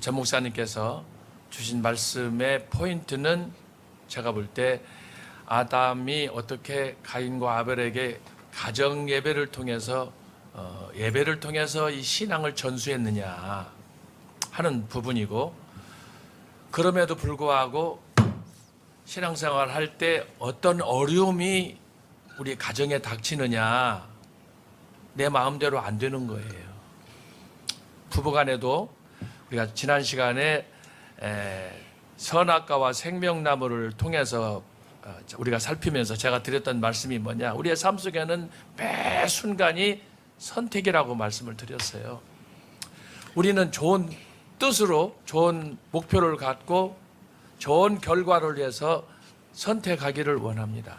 전 목사님께서 주신 말씀의 포인트는 제가 볼 때 아담이 어떻게 가인과 아벨에게 가정 예배를 통해서 이 신앙을 전수했느냐 하는 부분이고, 그럼에도 불구하고 신앙생활 할 때 어떤 어려움이 우리 가정에 닥치느냐, 내 마음대로 안 되는 거예요. 부부간에도 우리가 지난 시간에 선악과와 생명나무를 통해서 우리가 살피면서 제가 드렸던 말씀이 뭐냐, 우리의 삶 속에는 매 순간이 선택이라고 말씀을 드렸어요. 우리는 좋은 뜻으로 좋은 목표를 갖고 좋은 결과를 위해서 선택하기를 원합니다.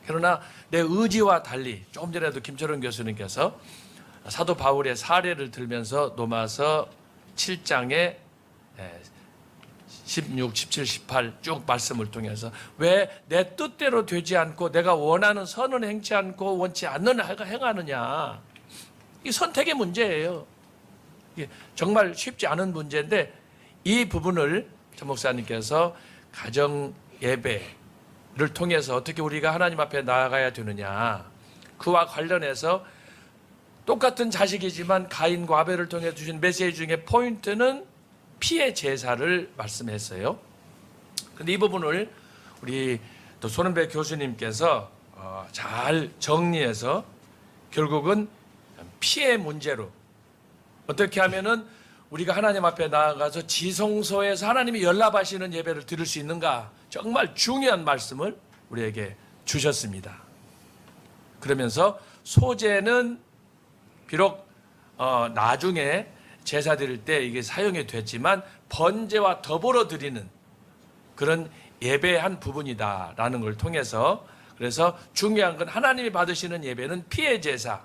그러나 내 의지와 달리, 조금 전에도 김철원 교수님께서 사도 바울의 사례를 들면서 로마서 7장에 16, 17, 18 쭉 말씀을 통해서 왜 내 뜻대로 되지 않고 내가 원하는 선은 행치 않고 원치 않는 행하느냐, 이 선택의 문제예요. 이게 정말 쉽지 않은 문제인데, 이 부분을 전 목사님께서 가정 예배를 통해서 어떻게 우리가 하나님 앞에 나아가야 되느냐, 그와 관련해서 똑같은 자식이지만 가인과 아벨을 통해 주신 메시지 중에 포인트는 피의 제사를 말씀했어요. 그런데 이 부분을 우리 또 손은배 교수님께서 잘 정리해서 결국은 피의 문제로 어떻게 하면은 우리가 하나님 앞에 나아가서 지성소에서 하나님이 연락하시는 예배를 드릴 수 있는가, 정말 중요한 말씀을 우리에게 주셨습니다. 그러면서 소제는 비록 나중에 제사 드릴 때 이게 사용이 됐지만 번제와 더불어 드리는 그런 예배의 한 부분이다라는 걸 통해서, 그래서 중요한 건 하나님이 받으시는 예배는 피의 제사,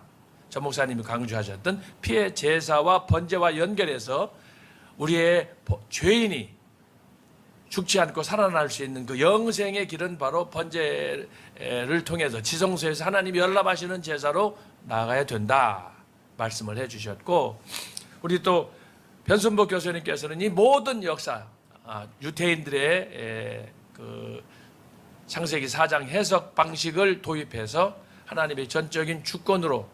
전 목사님이 강조하셨던 피의 제사와 번제와 연결해서 우리의 죄인이 죽지 않고 살아날 수 있는 그 영생의 길은 바로 번제를 통해서 지성소에서 하나님이 연락하시는 제사로 나아가야 된다 말씀을 해주셨고, 우리 또 변순복 교수님께서는 이 모든 역사, 유대인들의 그 창세기 4장 해석 방식을 도입해서 하나님의 전적인 주권으로,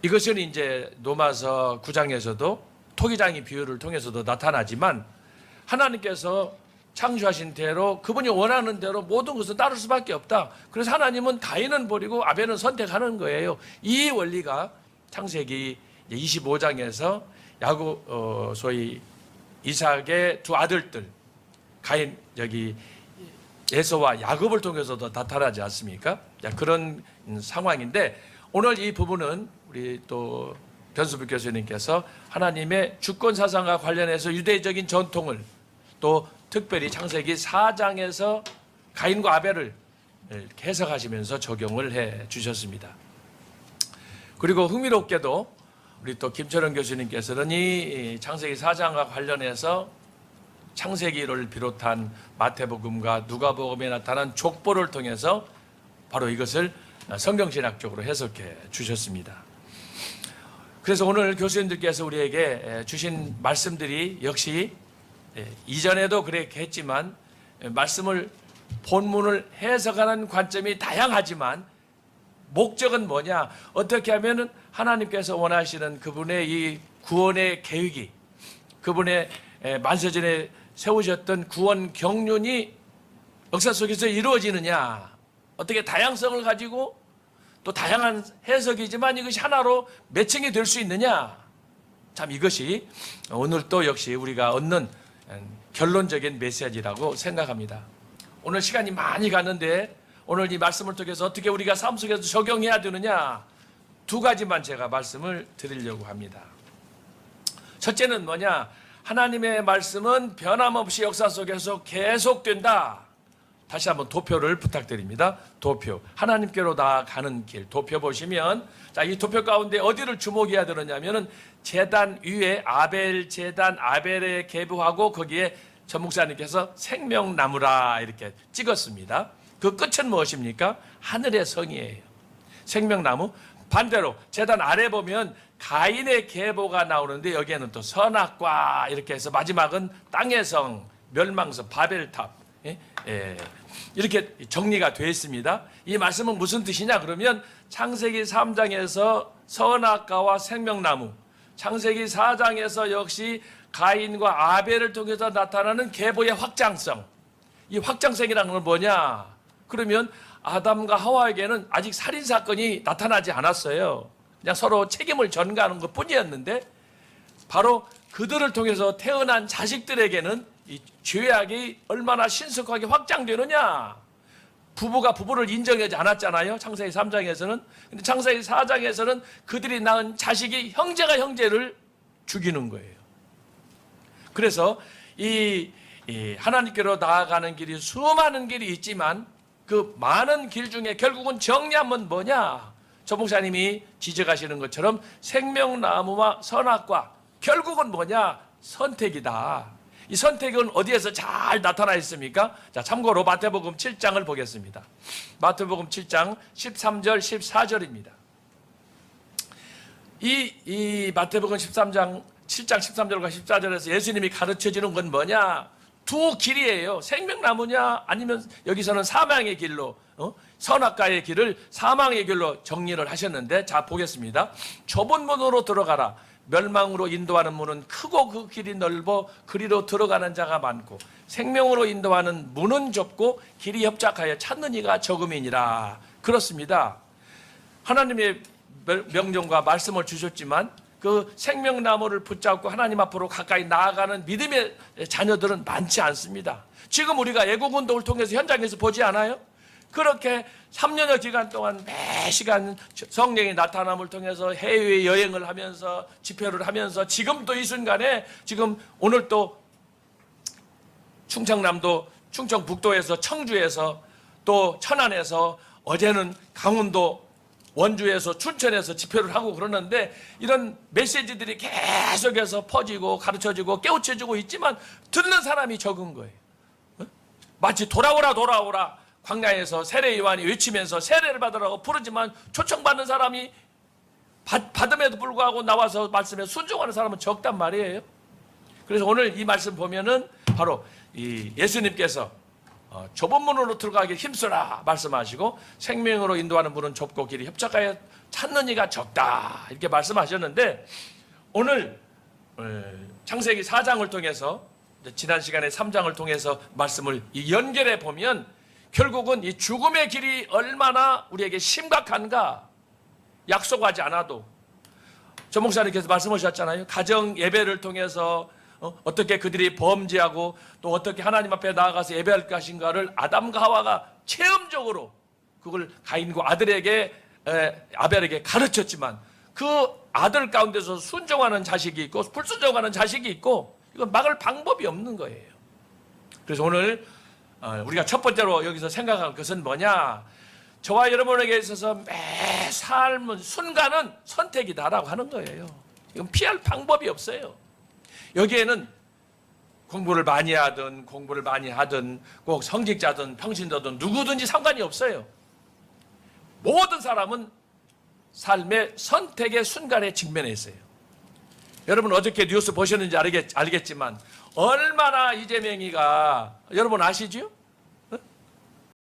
이것은 이제 로마서 9장에서도 토기장의 비유를 통해서도 나타나지만, 하나님께서 창조하신 대로 그분이 원하는 대로 모든 것을 따를 수밖에 없다. 그래서 하나님은 가인은 버리고 아벨은 선택하는 거예요. 이 원리가 창세기 25장에서 야곱, 소위 이삭의 두 아들들 가인, 여기 에서와 야곱을 통해서도 나타나지 않습니까? 그런 상황인데, 오늘 이 부분은 우리 또 변수부 교수님께서 하나님의 주권 사상과 관련해서 유대적인 전통을, 또 특별히 창세기 4장에서 가인과 아벨을 해석하시면서 적용을 해 주셨습니다. 그리고 흥미롭게도 우리 또 김철원 교수님께서는 이 창세기 4장과 관련해서 창세기를 비롯한 마태복음과 누가복음에 나타난 족보를 통해서 바로 이것을 성경신학적으로 해석해 주셨습니다. 그래서 오늘 교수님들께서 우리에게 주신 말씀들이 역시 이전에도 그렇게 했지만 말씀을, 본문을 해석하는 관점이 다양하지만 목적은 뭐냐, 어떻게 하면 하나님께서 원하시는 그분의 이 구원의 계획이, 그분의 만세전에 세우셨던 구원 경륜이 역사 속에서 이루어지느냐, 어떻게 다양성을 가지고 또 다양한 해석이지만 이것이 하나로 매칭이 될 수 있느냐, 참 이것이 오늘 또 역시 우리가 얻는 결론적인 메시지라고 생각합니다. 오늘 시간이 많이 갔는데 오늘 이 말씀을 통해서 어떻게 우리가 삶 속에서 적용해야 되느냐, 두 가지만 제가 말씀을 드리려고 합니다. 첫째는 뭐냐, 하나님의 말씀은 변함없이 역사 속에서 계속된다. 다시 한번 도표를 부탁드립니다. 도표, 하나님께로 나아가는 길, 도표 보시면, 자, 이 도표 가운데 어디를 주목해야 되느냐면은 제단 위에 아벨 제단, 아벨에 계부하고 거기에 전 목사님께서 생명나무라 이렇게 찍었습니다. 그 끝은 무엇입니까? 하늘의 성이에요. 생명나무. 반대로 제단 아래 보면 가인의 계보가 나오는데 여기에는 또 선악과 이렇게 해서 마지막은 땅의 성, 멸망성, 바벨탑 이렇게 정리가 되어 있습니다. 이 말씀은 무슨 뜻이냐 그러면 창세기 3장에서 선악과와 생명나무, 창세기 4장에서 역시 가인과 아벨을 통해서 나타나는 계보의 확장성. 이 확장성이라는 건 뭐냐? 그러면 아담과 하와에게는 아직 살인사건이 나타나지 않았어요. 그냥 서로 책임을 전가하는 것 뿐이었는데 바로 그들을 통해서 태어난 자식들에게는 이 죄악이 얼마나 신속하게 확장되느냐. 부부가 부부를 인정하지 않았잖아요. 창세기 3장에서는. 근데 창세기 4장에서는 그들이 낳은 자식이 형제가 형제를 죽이는 거예요. 그래서 이 하나님께로 나아가는 길이 수많은 길이 있지만 그 많은 길 중에 결국은 정리하면 뭐냐? 조 목사님이 지적하시는 것처럼 생명나무와 선악과 결국은 뭐냐? 선택이다. 이 선택은 어디에서 잘 나타나 있습니까? 자, 참고로 마태복음 7장을 보겠습니다. 마태복음 7장 13절 14절입니다. 이 마태복음 7장 13절과 14절에서 예수님이 가르쳐주는 건 뭐냐? 두 길이에요. 생명나무냐 아니면 여기서는 사망의 길로 선악과의 길을 사망의 길로 정리를 하셨는데, 자 보겠습니다. 좁은 문으로 들어가라. 멸망으로 인도하는 문은 크고 그 길이 넓어 그리로 들어가는 자가 많고 생명으로 인도하는 문은 좁고 길이 협착하여 찾는 이가 적음이니라. 그렇습니다. 하나님의 명령과 말씀을 주셨지만 그 생명나무를 붙잡고 하나님 앞으로 가까이 나아가는 믿음의 자녀들은 많지 않습니다. 지금 우리가 애국운동을 통해서 현장에서 보지 않아요? 그렇게 3년여 기간 동안 매 시간 성령의 나타남을 통해서 해외 여행을 하면서 집회를 하면서 지금도 이 순간에 지금 오늘 또 충청남도 충청북도에서 청주에서 또 천안에서 어제는 강원도 원주에서 춘천에서 집회를 하고 그러는데 이런 메시지들이 계속해서 퍼지고 가르쳐지고 깨우쳐지고 있지만 듣는 사람이 적은 거예요. 마치 돌아오라 돌아오라 광야에서 세례 요한이 외치면서 세례를 받으라고 부르지만 초청받는 사람이 받음에도 불구하고 나와서 말씀에 순종하는 사람은 적단 말이에요. 그래서 오늘 이 말씀 보면은 바로 이 예수님께서 좁은 문으로 들어가기 힘쓰라 말씀하시고 생명으로 인도하는 문은 좁고 길이 협착하여 찾는 이가 적다 이렇게 말씀하셨는데, 오늘 창세기 4장을 통해서 지난 시간에 3장을 통해서 말씀을 연결해 보면 결국은 이 죽음의 길이 얼마나 우리에게 심각한가. 약속하지 않아도 조 목사님께서 말씀하셨잖아요. 가정 예배를 통해서 어떻게 그들이 범죄하고 또 어떻게 하나님 앞에 나아가서 예배할 것인가를 아담과 하와가 체험적으로 그걸 가인과 아벨에게 가르쳤지만 그 아들 가운데서 순종하는 자식이 있고 불순종하는 자식이 있고 이건 막을 방법이 없는 거예요. 그래서 오늘 우리가 첫 번째로 여기서 생각할 것은 뭐냐? 저와 여러분에게 있어서 매 삶은 순간은 선택이다라고 하는 거예요. 이건 피할 방법이 없어요. 여기에는 공부를 많이 하든 공부를 많이 하든 꼭 성직자든 평신도든 누구든지 상관이 없어요. 모든 사람은 삶의 선택의 순간에 직면해 있어요. 여러분 어저께 뉴스 보셨는지 알겠지만 얼마나 이재명이가 여러분 아시죠?